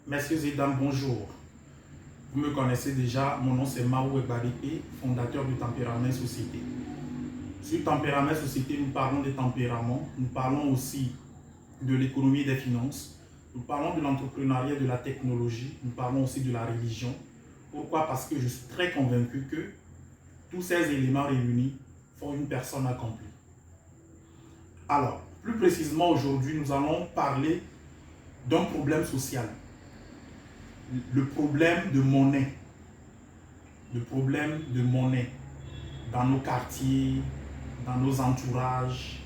Messieurs et dames, bonjour. Vous me connaissez déjà, mon nom c'est Maou Egbadeke, fondateur de Tempérament Société. Sur Tempérament Société, nous parlons des tempéraments, nous parlons aussi de l'économie et des finances, nous parlons de l'entrepreneuriat et de la technologie, nous parlons aussi de la religion. Pourquoi? Parce que je suis très convaincu que tous ces éléments réunis font une personne accomplie. Alors, plus précisément aujourd'hui, nous allons parler d'un problème social. Le problème de monnaie. Le problème de monnaie dans nos quartiers, dans nos entourages.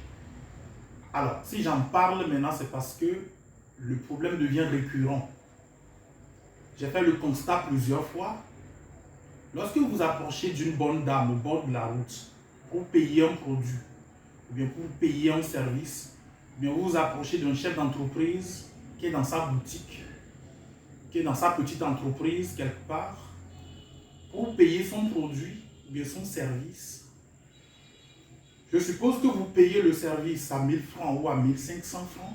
Alors, si j'en parle maintenant, c'est parce que le problème devient récurrent. J'ai fait le constat plusieurs fois. Lorsque vous approchez d'une bonne dame au bord de la route pour payer un produit, ou bien pour payer un service, ou bien vous vous approchez d'un chef d'entreprise qui est dans sa boutique, qui est dans sa petite entreprise quelque part, pour payer son produit ou bien son service, je suppose que vous payez le service à 1000 francs ou à 1500 francs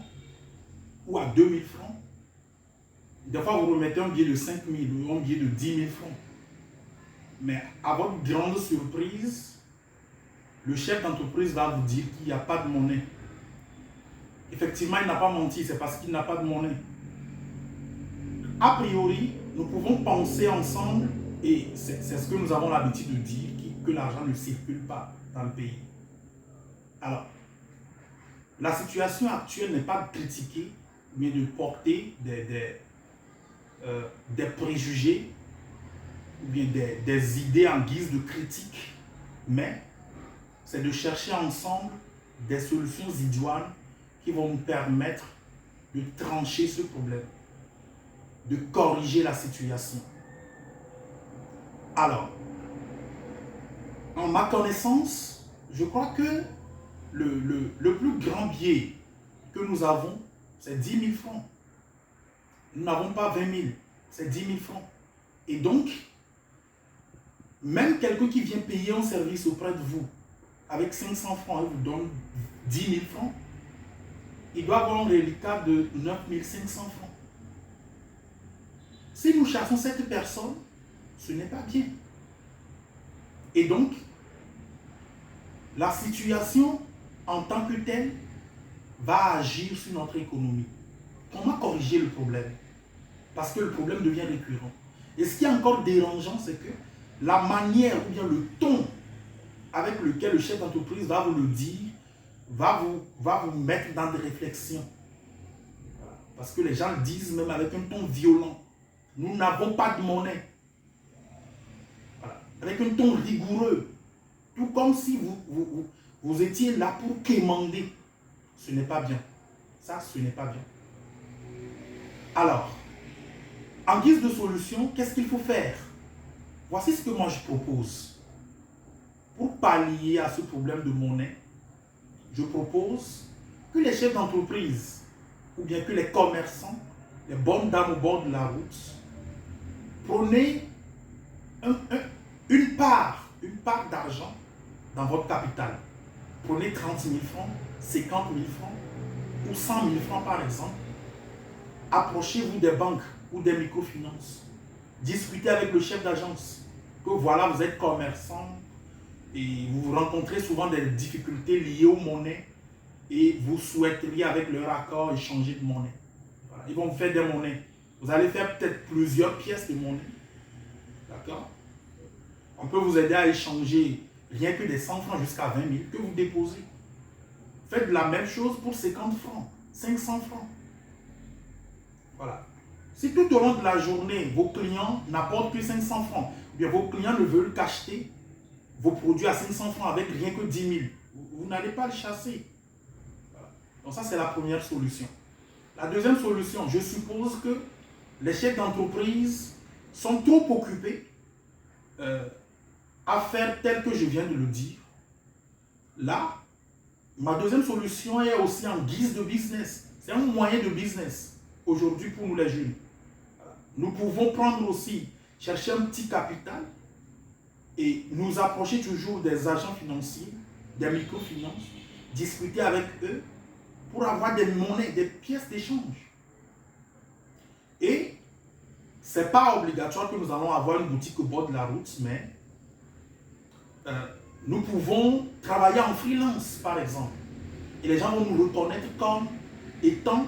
ou à 2000 francs. Des fois, vous remettez un billet de 5000 ou un billet de 10 000 francs. Mais à votre grande surprise, le chef d'entreprise va vous dire qu'il n'y a pas de monnaie. Effectivement, il n'a pas menti, c'est parce qu'il n'a pas de monnaie. A priori, nous pouvons penser ensemble, et c'est ce que nous avons l'habitude de dire, que l'argent ne circule pas dans le pays. Alors, la situation actuelle n'est pas de critiquer, mais de porter des préjugés ou bien des idées en guise de critique, mais c'est de chercher ensemble des solutions idoines qui vont nous permettre de trancher ce problème, de corriger la situation. Alors, en ma connaissance, je crois que le plus grand biais que nous avons, c'est 10 000 francs. Nous n'avons pas 20 000, c'est 10 000 francs. Et donc, même quelqu'un qui vient payer un service auprès de vous, avec 500 francs, il vous donne 10 000 francs, il doit avoir un reliquat de 9 500 francs. Si nous cherchons cette personne, ce n'est pas bien. Et donc, la situation en tant que telle va agir sur notre économie. Comment corriger le problème? Parce que le problème devient récurrent. Et ce qui est encore dérangeant, c'est que la manière ou bien le ton avec lequel le chef d'entreprise va vous le dire va vous mettre dans des réflexions. Parce que les gens le disent même avec un ton violent. Nous n'avons pas de monnaie. Voilà. Avec un ton rigoureux. Tout comme si vous étiez là pour quémander. Ce n'est pas bien. Ça, ce n'est pas bien. Alors, en guise de solution, qu'est-ce qu'il faut faire? Voici ce que moi je propose. Pour pallier à ce problème de monnaie, je propose que les chefs d'entreprise ou bien que les commerçants, les bonnes dames au bord de la route, prenez une part d'argent dans votre capital. Prenez 30 000 francs, 50 000 francs ou 100 000 francs par exemple. Approchez-vous des banques ou des microfinances. Discutez avec le chef d'agence que voilà, vous êtes commerçant et vous rencontrez souvent des difficultés liées aux monnaies et vous souhaiteriez avec leur accord échanger de monnaie. Voilà. Ils vont vous faire des monnaies. Vous allez faire peut-être plusieurs pièces de monnaie. D'accord? On peut vous aider à échanger rien que des 100 francs jusqu'à 20 000 que vous déposez. Faites la même chose pour 50 francs, 500 francs. Voilà. Si tout au long de la journée, vos clients n'apportent que 500 francs, ou bien vos clients ne veulent qu'acheter vos produits à 500 francs avec rien que 10 000, vous n'allez pas le chasser. Voilà. Donc ça, c'est la première solution. La deuxième solution, je suppose que les chefs d'entreprise sont trop occupés à faire tel que je viens de le dire. Là, ma deuxième solution est aussi en guise de business. C'est un moyen de business aujourd'hui pour nous les jeunes. Nous pouvons prendre aussi, chercher un petit capital et nous approcher toujours des agents financiers, des microfinances, discuter avec eux pour avoir des monnaies, des pièces d'échange. Et Ce n'est pas obligatoire que nous allons avoir une boutique au bord de la route, mais nous pouvons travailler en freelance, par exemple. Et les gens vont nous reconnaître comme étant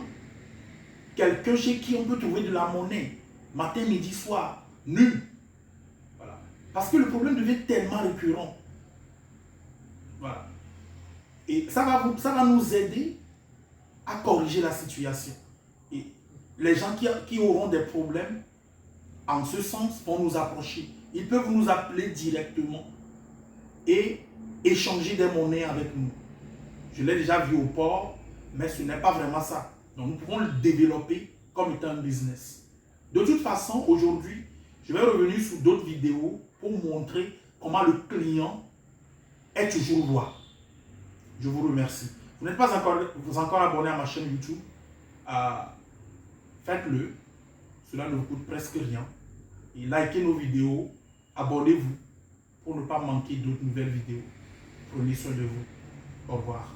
quelqu'un chez qui on peut trouver de la monnaie, matin, midi, soir, nu. Voilà. Parce que le problème devient tellement récurrent. Voilà. Et ça va nous aider à corriger la situation. Et les gens qui auront des problèmes, en ce sens, vont nous approcher. Ils peuvent nous appeler directement et échanger des monnaies avec nous. Je l'ai déjà vu au port, mais ce n'est pas vraiment ça. Donc nous pouvons le développer comme étant un business. De toute façon, aujourd'hui, je vais revenir sur d'autres vidéos pour montrer comment le client est toujours roi. Je vous remercie. Vous n'êtes pas encore abonné à ma chaîne YouTube. Faites-le. Cela ne vous coûte presque rien. Et likez nos vidéos. Abonnez-vous pour ne pas manquer d'autres nouvelles vidéos. Prenez soin de vous. Au revoir.